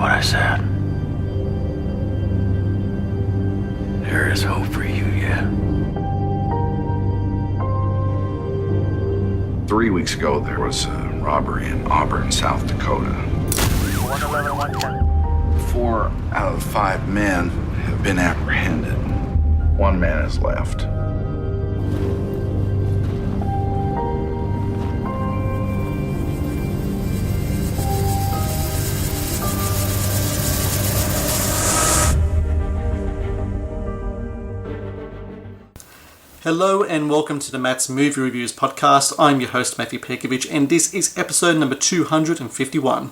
what I said. There is hope for you yet. 3 weeks ago, there was a robbery in Auburn, South Dakota. 111, 110. 4 out of 5 men have been apprehended. 1 man is left. Hello and welcome to the Matt's Movie Reviews podcast. I'm your host Matthew Pejkovic and this is episode number 251.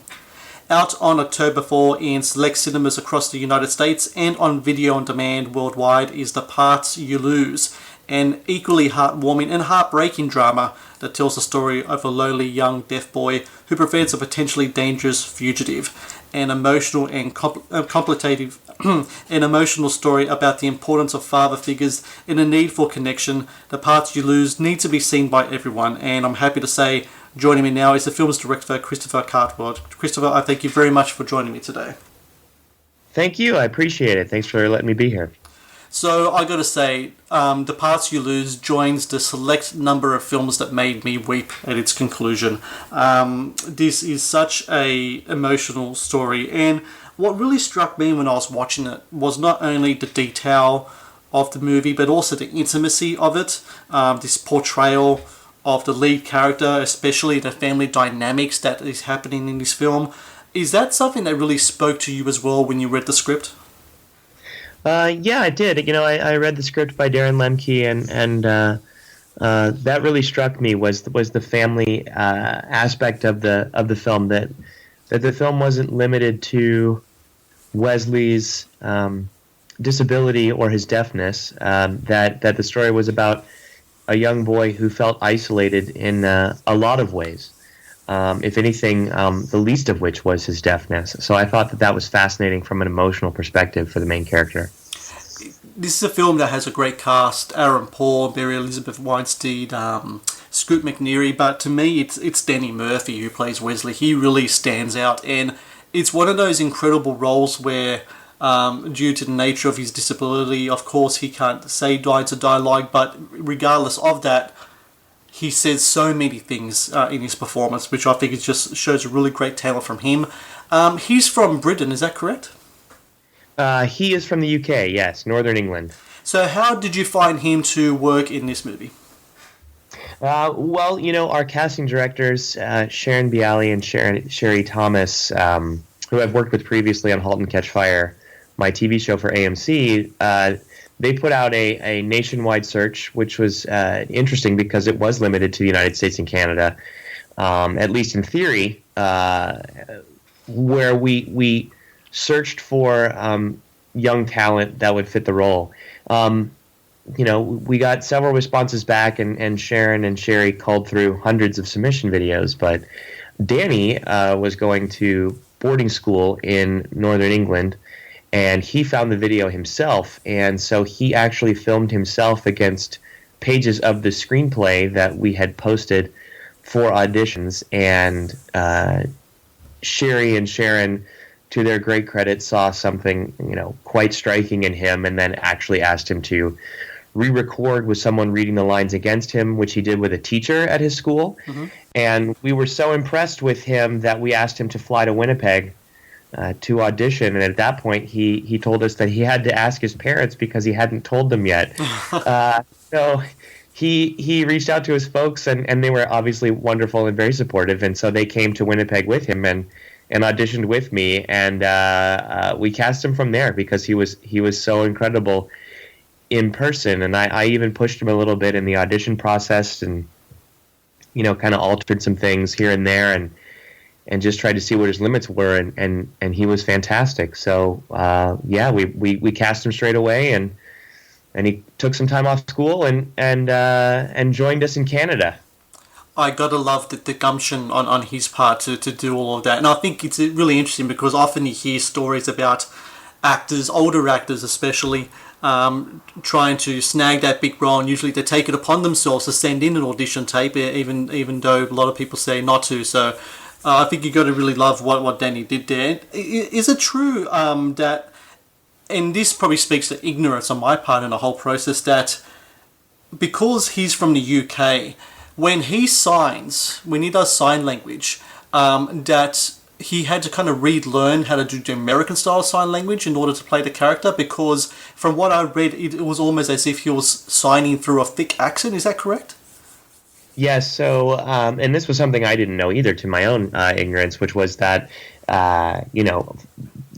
Out on October 4 in select cinemas across the United States and on video on demand worldwide is The Parts You Lose, an equally heartwarming and heartbreaking drama that tells the story of a lonely young deaf boy who prevents a potentially dangerous fugitive. An emotional and contemplative an emotional story about the importance of father figures and a need for connection. The Parts You Lose need to be seen by everyone, and I'm happy to say joining me now is the film's director, Christopher Cantwell. Christopher, I thank you very much for joining me today. Thank you. I appreciate it. Thanks for letting me be here. So I got to say, The Parts You Lose joins the select number of films that made me weep at its conclusion. This is such a emotional story, and what really struck me when I was watching it was not only the detail of the movie, but also the intimacy of it. This portrayal of the lead character, especially the family dynamics that is happening in this film. Is that something that really spoke to you as well when you read the script? Yeah, I did. You know, I read the script by Darren Lemke, and that really struck me was the family aspect of the film, that the film wasn't limited to Wesley's disability or his deafness. That the story was about a young boy who felt isolated in a lot of ways. If anything, the least of which was his deafness. So I thought that was fascinating from an emotional perspective for the main character. This is a film that has a great cast: Aaron Paul, Mary Elizabeth Weinstein, Scoot McNairy. But to me, it's Danny Murphy who plays Wesley. He really stands out, and it's one of those incredible roles where, due to the nature of his disability, of course he can't say lines of dialogue, but regardless of that, he says so many things in his performance, which I think it just shows a really great talent from him. He's from Britain, is that correct? He is from the UK, yes, Northern England. So how did you find him to work in this movie? Well, you know, our casting directors, Sharon Bialy and Sherry Thomas, who I've worked with previously on *Halt and Catch Fire*, my TV show for AMC, they put out a nationwide search, which was interesting because it was limited to the United States and Canada, at least in theory, where we searched for young talent that would fit the role. You know, we got several responses back, and Sharon and Sherry culled through hundreds of submission videos, but Danny was going to boarding school in Northern England, and he found the video himself, and so he actually filmed himself against pages of the screenplay that we had posted for auditions, and Sherry and Sharon, to their great credit, saw something, you know, quite striking in him, and then actually asked him to re-record with someone reading the lines against him, which he did with a teacher at his school. Mm-hmm. And we were so impressed with him that we asked him to fly to Winnipeg to audition, and at that point he told us that he had to ask his parents because he hadn't told them yet. So he reached out to his folks, and they were obviously wonderful and very supportive, and so they came to Winnipeg with him and auditioned with me, and we cast him from there because he was so incredible in person, and I even pushed him a little bit in the audition process, and you know, kind of altered some things here and there, and just tried to see what his limits were, and he was fantastic. So yeah, we cast him straight away, and he took some time off school and joined us in Canada. I gotta love the gumption on his part to do all of that, and I think it's really interesting because often you hear stories about actors, older actors especially, trying to snag that big role, and usually they take it upon themselves to send in an audition tape, even though a lot of people say not to. So I think you got to really love what Danny did there. Is it true that, and this probably speaks to ignorance on my part in the whole process, that because he's from the UK, when he does sign language, that he had to kind of relearn how to do the American style sign language in order to play the character, because from what I read, it was almost as if he was signing through a thick accent. Is that correct? Yes, so, and this was something I didn't know either, to my own ignorance, which was that,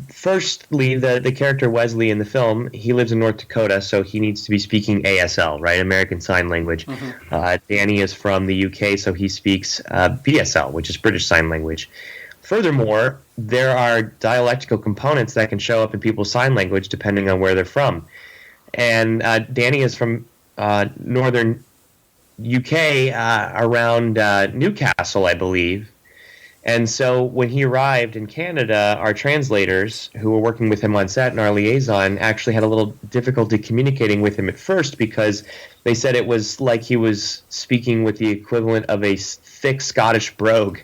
firstly, the character Wesley in the film, he lives in North Dakota, so he needs to be speaking ASL, right, American Sign Language. Danny is from the UK, so he speaks BSL, which is British Sign Language. Furthermore, there are dialectical components that can show up in people's sign language depending on where they're from. And Danny is from northern UK, around Newcastle, I believe. And so when he arrived in Canada, our translators who were working with him on set and our liaison actually had a little difficulty communicating with him at first, because they said it was like he was speaking with the equivalent of a thick Scottish brogue.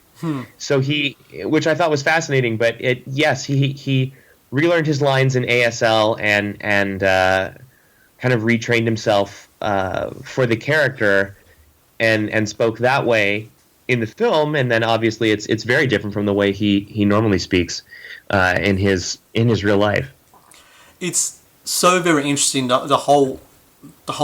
So which I thought was fascinating, but he relearned his lines in ASL and kind of retrained himself for the character and spoke that way in the film, and then obviously it's very different from the way he normally speaks in his real life. It's so very interesting, the whole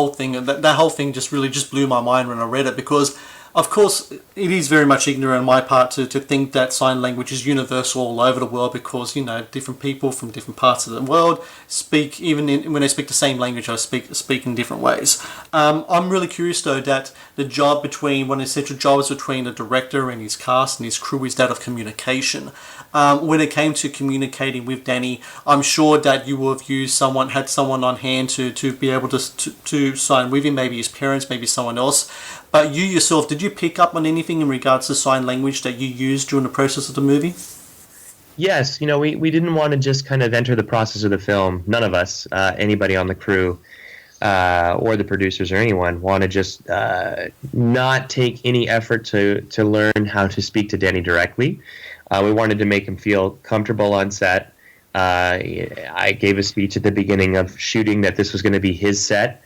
thing. That whole thing just really just blew my mind when I read it, because of course it is very much ignorant on my part to think that sign language is universal all over the world, because different people from different parts of the world speak, even when they speak the same language, I speak in different ways. I'm really curious though that one of the essential jobs between the director and his cast and his crew is that of communication. When it came to communicating with Danny, I'm sure that you will have had someone on hand to be able to sign with him, maybe his parents, maybe someone else. But you yourself, did you pick up on anything in regards to sign language that you used during the process of the movie? Yes, we didn't want to just kind of enter the process of the film. None of us, anybody on the crew or the producers or anyone, want to just not take any effort to learn how to speak to Danny directly. We wanted to make him feel comfortable on set. I gave a speech at the beginning of shooting that this was going to be his set.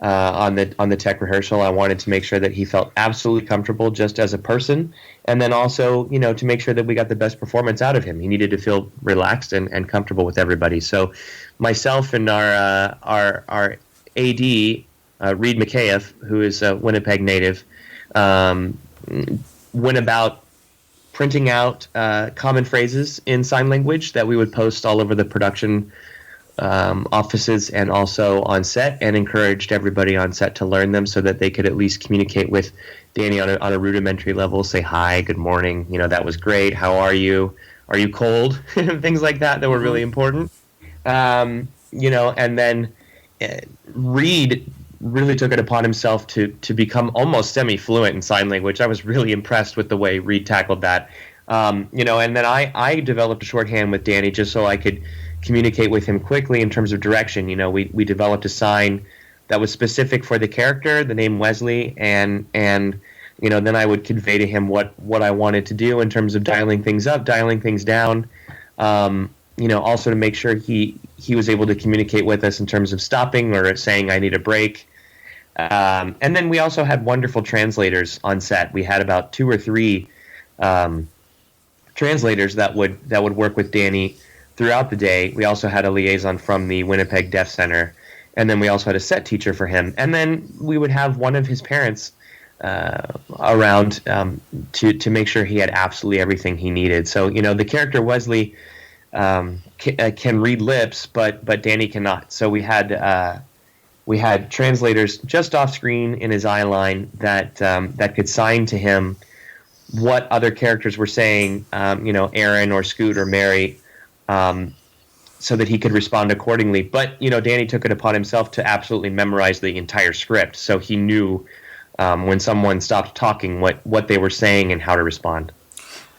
On the tech rehearsal, I wanted to make sure that he felt absolutely comfortable just as a person, and then also, to make sure that we got the best performance out of him. He needed to feel relaxed and comfortable with everybody. So, myself and our AD, Reed McKayeff, who is a Winnipeg native, went about printing out common phrases in sign language that we would post all over the production offices and also on set, and encouraged everybody on set to learn them so that they could at least communicate with Danny on a rudimentary level, say hi, good morning, that was great, how are you cold, things like that were really important. And then Reed really took it upon himself to become almost semi-fluent in sign language. I was really impressed with the way Reed tackled that. And then I developed a shorthand with Danny just so I could communicate with him quickly in terms of direction. We developed a sign that was specific for the character, the name Wesley, and then I would convey to him what I wanted to do in terms of dialing things up, dialing things down. Also to make sure he was able to communicate with us in terms of stopping or saying I need a break. And then we also had wonderful translators on set. We had about 2 or 3 translators that would work with Danny throughout the day. We also had a liaison from the Winnipeg Deaf Center, and then we also had a set teacher for him. And then we would have one of his parents around to make sure he had absolutely everything he needed. So, the character Wesley can read lips, but Danny cannot. So we had translators just off screen in his eye line that could sign to him what other characters were saying, Aaron or Scoot or Mary, so that he could respond accordingly. But, Danny took it upon himself to absolutely memorize the entire script, so he knew when someone stopped talking what they were saying and how to respond.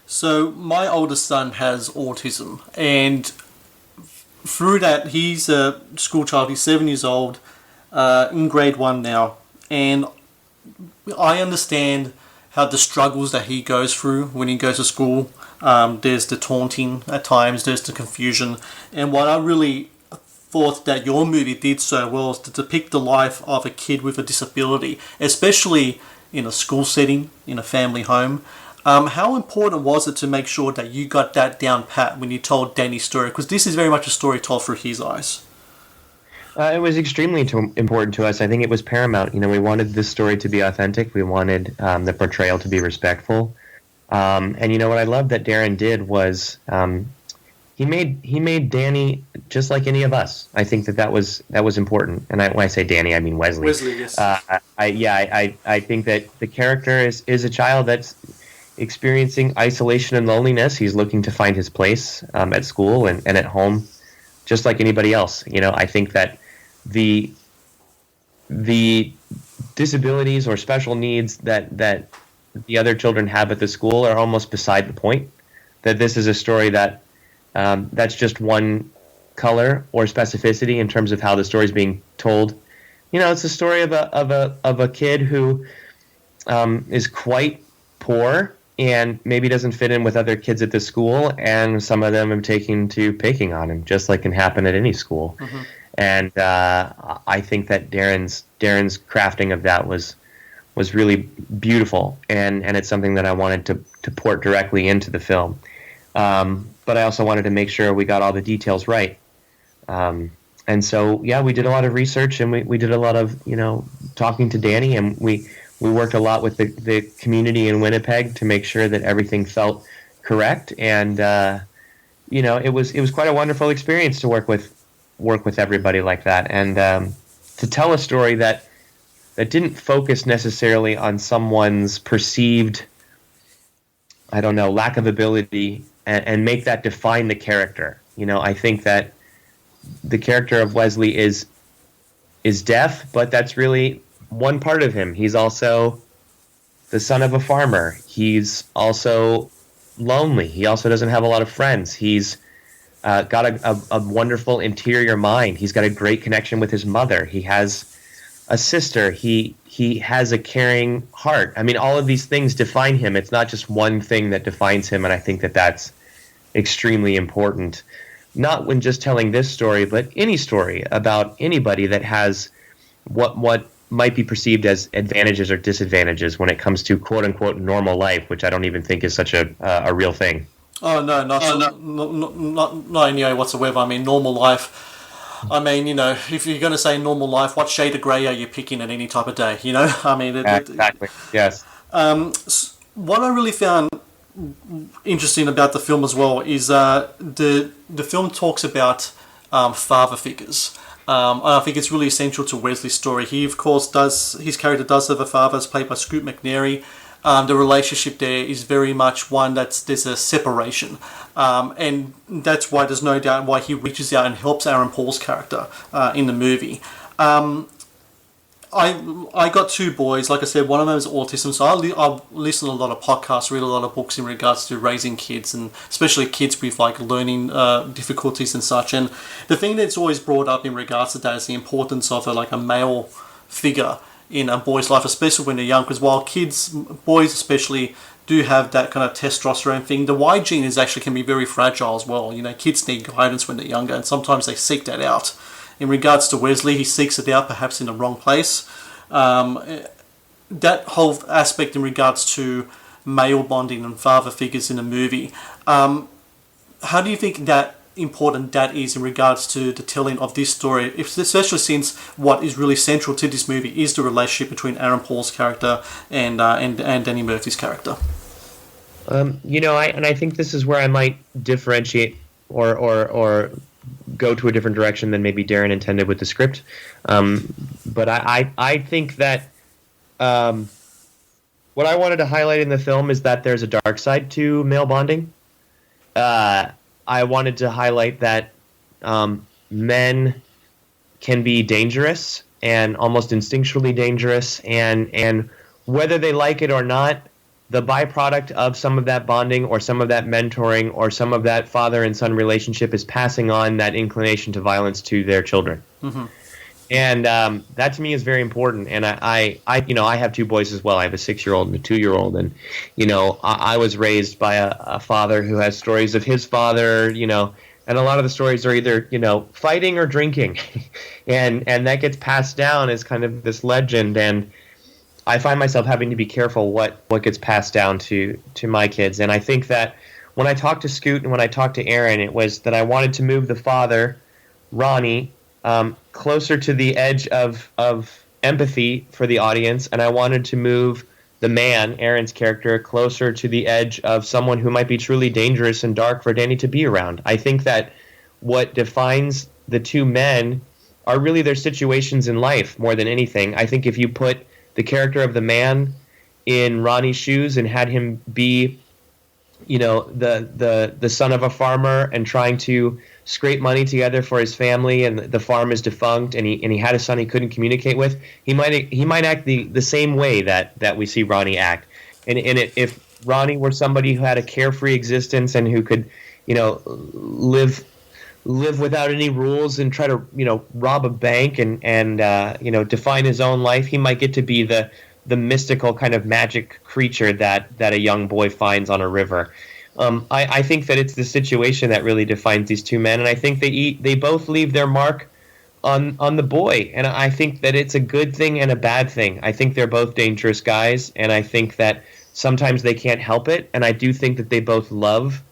So my oldest son has autism, and through that, he's a school child. He's 7 years old, in grade 1 now, and I understand how the struggles that he goes through when he goes to school. There's the taunting at times, there's the confusion. And what I really thought that your movie did so well is to depict the life of a kid with a disability, especially in a school setting, in a family home. How important was it to make sure that you got that down pat when you told Danny's story? Because this is very much a story told through his eyes. It was extremely important to us. I think it was paramount. We wanted this story to be authentic. We wanted the portrayal to be respectful. And what I loved that Darren did was he made Danny just like any of us. I think that was important. And when I say Danny, I mean Wesley. Wesley, yes. I think that the character is a child that's experiencing isolation and loneliness. He's looking to find his place at school and at home, just like anybody else. I think that the disabilities or special needs that the other children have at the school are almost beside the point. That this is a story that that's just one color or specificity in terms of how the story is being told. It's a story of a kid who is quite poor and maybe doesn't fit in with other kids at the school, and some of them have taken to picking on him, just like can happen at any school. Mm-hmm. And I think that Darren's crafting of that was really beautiful, and it's something that I wanted to port directly into the film. But I also wanted to make sure we got all the details right. And so, we did a lot of research, and we did a lot of, talking to Danny, and we worked a lot with the community in Winnipeg to make sure that everything felt correct. And, it was quite a wonderful experience to work with everybody like that. And to tell a story that didn't focus necessarily on someone's perceived, lack of ability, and make that define the character. I think that the character of Wesley is deaf, but that's really one part of him. He's also the son of a farmer. He's also lonely. He also doesn't have a lot of friends. He's got a wonderful interior mind. He's got a great connection with his mother. He has a sister. He has a caring heart. I mean, all of these things define him. It's not just one thing that defines him, and I think that that's extremely important. Not when just telling this story, but any story about anybody that has what might be perceived as advantages or disadvantages when it comes to quote-unquote normal life, which I don't even think is such a real thing. Oh, no, not in any way whatsoever. I mean, normal life... I mean, if you're going to say normal life, what shade of grey are you picking at any type of day, I mean... Exactly, yes. What I really found interesting about the film as well is the film talks about father figures. I think it's really essential to Wesley's story. He, of course, his character does have a father, as played by Scoot McNairy. The relationship there is very much one there's a separation. And that's why there's no doubt why he reaches out and helps Aaron Paul's character in the movie. I got two boys. Like I said, one of them is autism, so I listen to a lot of podcasts, read a lot of books in regards to raising kids, and especially kids with like learning difficulties and such. And the thing that's always brought up in regards to that is the importance of a male figure in a boy's life, especially when they're young. Because while boys especially, do have that kind of testosterone thing, the Y gene can be very fragile as well. Kids need guidance when they're younger, and sometimes they seek that out. In regards to Wesley, he seeks it out perhaps in the wrong place. That whole aspect in regards to male bonding and father figures in the movie, how do you think that important that is in regards to the telling of this story, especially since what is really central to this movie is the relationship between Aaron Paul's character and Danny Murphy's character? I think this is where I might differentiate or go to a different direction than maybe Darren intended with the script. But I think that what I wanted to highlight in the film is that there's a dark side to male bonding. I wanted to highlight that men can be dangerous and almost instinctually dangerous, and whether they like it or not, the byproduct of some of that bonding or some of that mentoring or some of that father and son relationship is passing on that inclination to violence to their children. Mm-hmm. And that to me is very important. And I have two boys as well. I have a 6-year-old and a 2-year-old. And, I was raised by a father who has stories of his father, and a lot of the stories are either, fighting or drinking. and that gets passed down as kind of this legend. And I find myself having to be careful what gets passed down to my kids. And I think that when I talked to Scoot and when I talked to Aaron, it was that I wanted to move the father, Ronnie, closer to the edge of empathy for the audience, and I wanted to move the man, Aaron's character, closer to the edge of someone who might be truly dangerous and dark for Danny to be around. I think that what defines the two men are really their situations in life more than anything. I think if you put the character of the man in Ronnie's shoes and had him be, the son of a farmer and trying to scrape money together for his family, and the farm is defunct, and he had a son he couldn't communicate with, he might act the same way that we see Ronnie act. And if Ronnie were somebody who had a carefree existence and who could, live without any rules and try to rob a bank and define his own life, he might get to be the mystical kind of magic creature that a young boy finds on a river. I think that it's the situation that really defines these two men, and I think they both leave their mark on the boy, and I think that it's a good thing and a bad thing. I think they're both dangerous guys, and I think that sometimes they can't help it, and I do think that they both love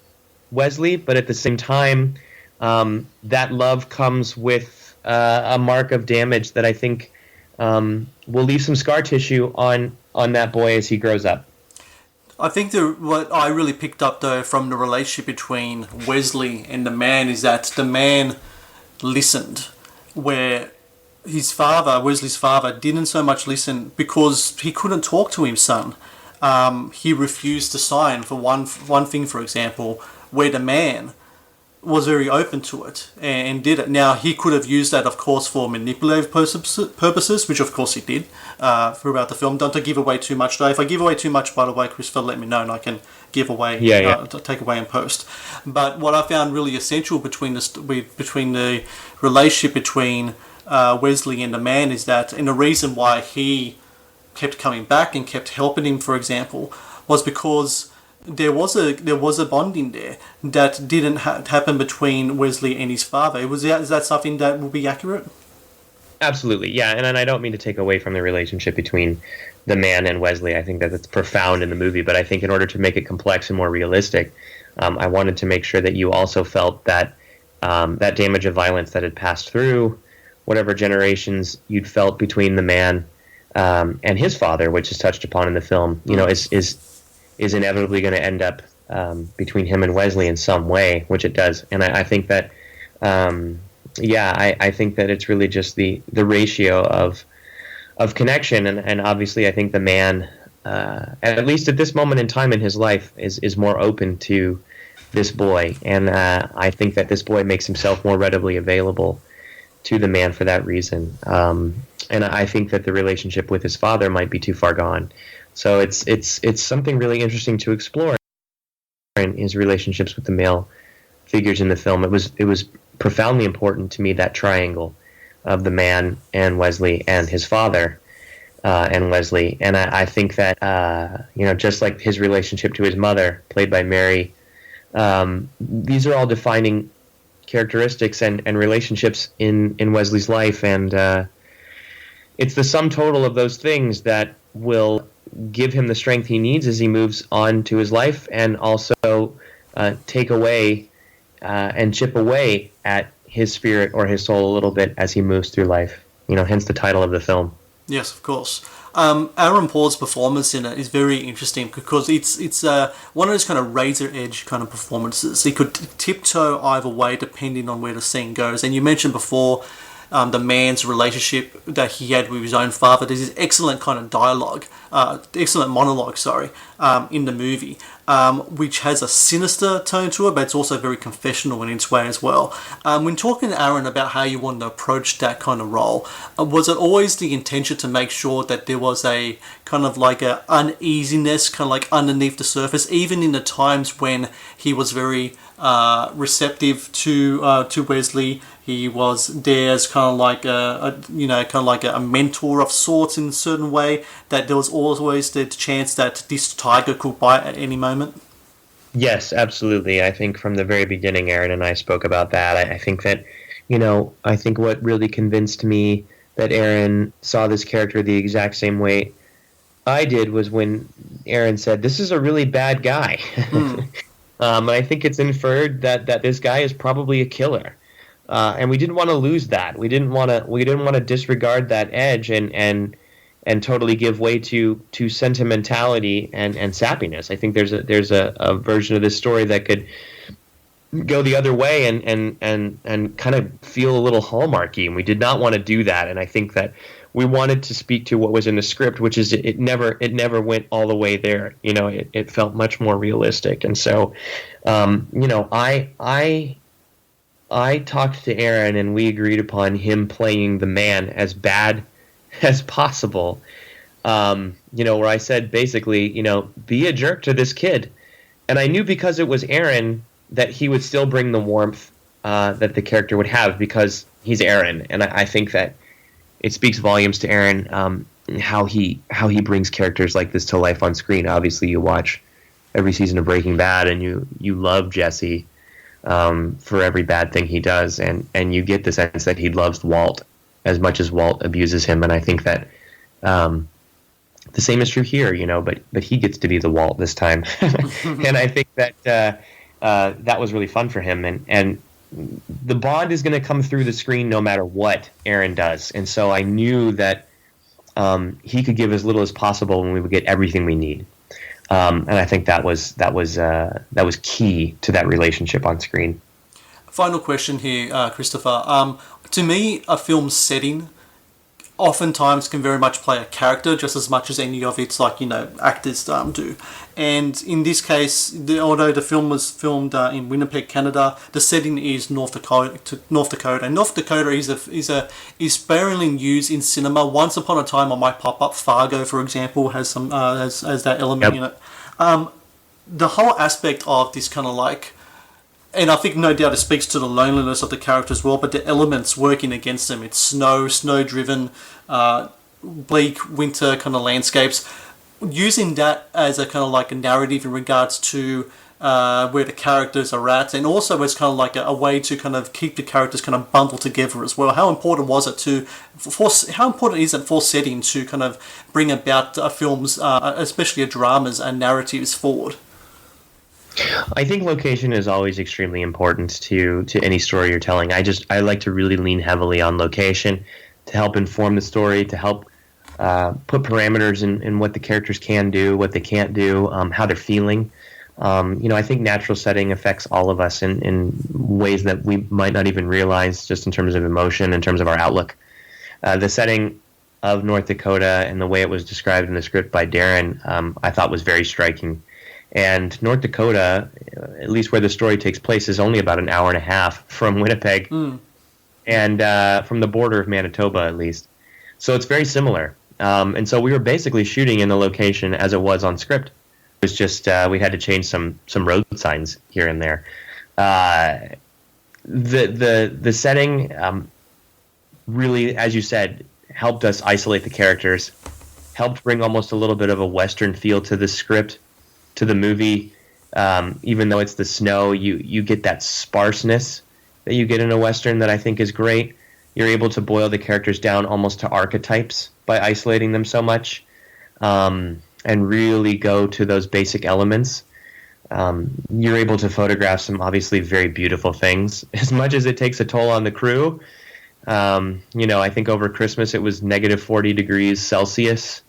Wesley, but at the same time, that love comes with a mark of damage that I think will leave some scar tissue on that boy as he grows up. I think what I really picked up, though, from the relationship between Wesley and the man is that the man listened, where his father, Wesley's father, didn't so much listen because he couldn't talk to his son. He refused to sign for one thing, for example, where the man was very open to it and did it. Now, he could have used that, of course, for manipulative purposes, which of course he did throughout the film. Don't give away too much, though. If I give away too much, by the way, Christopher, let me know and I can give away, take away in post. But what I found really essential between the relationship between Wesley and the man is that, and the reason why he kept coming back and kept helping him, for example, was because there was a bonding there that didn't happen between Wesley and his father. Is that something that will be accurate? Absolutely, yeah. And I don't mean to take away from the relationship between the man and Wesley. I think that it's profound in the movie, but I think in order to make it complex and more realistic, I wanted to make sure that you also felt that that damage of violence that had passed through whatever generations you'd felt between the man and his father, which is touched upon in the film, is inevitably going to end up between him and Wesley in some way, which it does. And I think that, I think that it's really just the ratio of connection. And obviously, I think the man, at least at this moment in time in his life, is more open to this boy. And I think that this boy makes himself more readily available to the man for that reason. And I think that the relationship with his father might be too far gone. So it's something really interesting to explore in his relationships with the male figures in the film. It was profoundly important to me, that triangle of the man and Wesley and his father and Wesley. And I think that just like his relationship to his mother, played by Mary, these are all defining characteristics and relationships in Wesley's life, and it's the sum total of those things that will give him the strength he needs as he moves on to his life, and also take away and chip away at his spirit or his soul a little bit as he moves through life. Hence the title of the film. Yes, of course. Aaron Paul's performance in it is very interesting because it's one of those kind of razor edge kind of performances. He could tiptoe either way depending on where the scene goes. And you mentioned before the man's relationship that he had with his own father. There's this excellent kind of excellent monologue, in the movie, which has a sinister tone to it, but it's also very confessional in its way as well. When talking to Aaron about how you wanted to approach that kind of role, was it always the intention to make sure that there was a kind of like a uneasiness, kind of like underneath the surface, even in the times when he was very receptive to Wesley. He was there as kind of like a mentor of sorts in a certain way. That there was always the chance that this tiger could bite at any moment. Yes, absolutely. I think from the very beginning, Aaron and I spoke about that. I think that, I think what really convinced me that Aaron saw this character the exact same way I did was when Aaron said, "This is a really bad guy." And I think it's inferred that this guy is probably a killer. And we didn't want to lose that. We didn't want to disregard that edge and totally give way to sentimentality and sappiness. I think there's a version of this story that could go the other way and kind of feel a little Hallmarky, and we did not want to do that. And I think that we wanted to speak to what was in the script, which is it never went all the way there. It felt much more realistic. And so, I talked to Aaron, and we agreed upon him playing the man as bad as possible. Where I said basically, be a jerk to this kid. And I knew because it was Aaron that he would still bring the warmth that the character would have because he's Aaron. And I think that it speaks volumes to Aaron how he brings characters like this to life on screen. Obviously, you watch every season of Breaking Bad, and you love Jesse for every bad thing he does, and you get the sense that he loves Walt as much as Walt abuses him. And I think that the same is true here, but he gets to be the Walt this time. And I think that that was really fun for him. And the bond is going to come through the screen no matter what Aaron does. And so I knew that he could give as little as possible and we would get everything we need. And I think that was key to that relationship on screen. Final question here, Christopher. To me, a film's setting oftentimes can very much play a character just as much as any of its actors do. And in this case, although the film was filmed in Winnipeg, Canada, the setting is North Dakota. And North Dakota is sparingly used in cinema. Once upon a time, I might pop up Fargo, for example, has some has that element in it. The whole aspect of this kind of and I think no doubt it speaks to the loneliness of the character as well, but the elements working against them. It's snow-driven, bleak winter kind of landscapes. Using that as a kind of a narrative in regards to where the characters are at, and also as kind of a way to kind of keep the characters kind of bundled together as well. How important was it how important is it for setting to kind of bring about a film's, especially a drama's and narratives forward? I think location is always extremely important to any story you're telling. I like to really lean heavily on location to help inform the story, to help put parameters in what the characters can do, what they can't do, how they're feeling. I think natural setting affects all of us in ways that we might not even realize, just in terms of emotion, in terms of our outlook. The setting of North Dakota and the way it was described in the script by Darren, I thought was very striking. And North Dakota, at least where the story takes place, is only about an hour and a half from Winnipeg, and from the border of Manitoba, at least. So it's very similar. And so we were basically shooting in the location as it was on script. It was just we had to change some road signs here and there. The setting really, as you said, helped us isolate the characters, helped bring almost a little bit of a Western feel to the script, to the movie. Even though it's the snow, you get that sparseness that you get in a Western that I think is great. You're able to boil the characters down almost to archetypes by isolating them so much, and really go to those basic elements. You're able to photograph some obviously very beautiful things. As much as it takes a toll on the crew, I think over Christmas it was -40 degrees Celsius.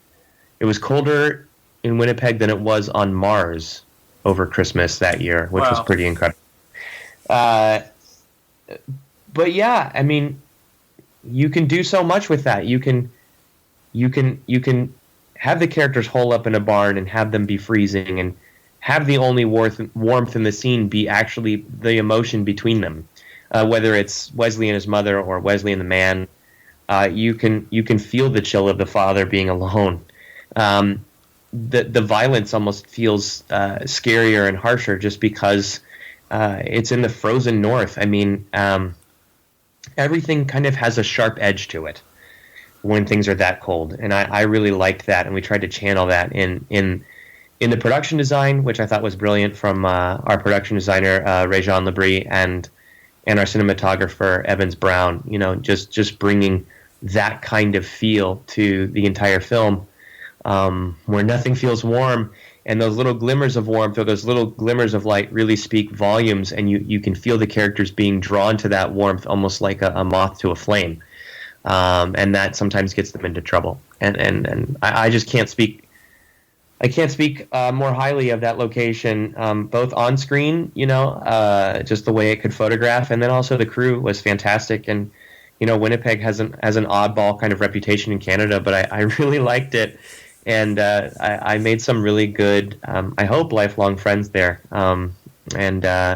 It was colder in Winnipeg than it was on Mars over Christmas that year, which was pretty incredible. But yeah, I mean, you can do so much with that. You can have the characters hole up in a barn and have them be freezing, and have the only warmth in the scene be actually the emotion between them, whether it's Wesley and his mother or Wesley and the man. You can feel the chill of the father being alone. The violence almost feels scarier and harsher just because it's in the frozen north. I mean, everything kind of has a sharp edge to it when things are that cold, and I really liked that, and we tried to channel that in the production design, which I thought was brilliant from our production designer Réjean Labrie and our cinematographer Evans Brown. You know, just bringing that kind of feel to the entire film, where nothing feels warm, and those little glimmers of warmth or those little glimmers of light really speak volumes, and you can feel the characters being drawn to that warmth almost like a moth to a flame, and that sometimes gets them into trouble. And I just can't speak. I can't speak more highly of that location, both on screen, you know, just the way it could photograph, and then also the crew was fantastic. And you know, Winnipeg has an oddball kind of reputation in Canada, but I really liked it, and I made some really good, I hope, lifelong friends there. And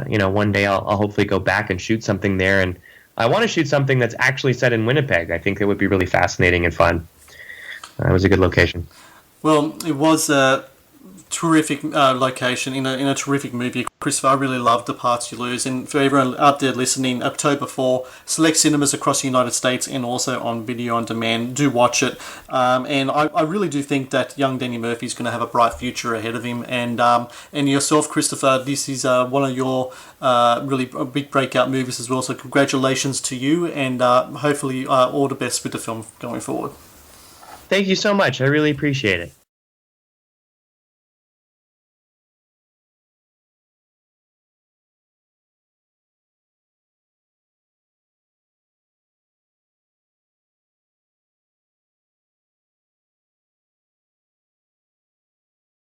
you know, one day I'll hopefully go back and shoot something there, and I want to shoot something that's actually set in Winnipeg. I think it would be really fascinating and fun. It was a good location. Well, it was a terrific location in a terrific movie. Christopher, I really loved The Parts You Lose. And for everyone out there listening, October 4, select cinemas across the United States and also on video on demand. Do watch it. And I really do think that young Danny Murphy is going to have a bright future ahead of him. And yourself, Christopher, this is one of your really big breakout movies as well. So congratulations to you, and hopefully all the best with the film going forward. Thank you so much. I really appreciate it.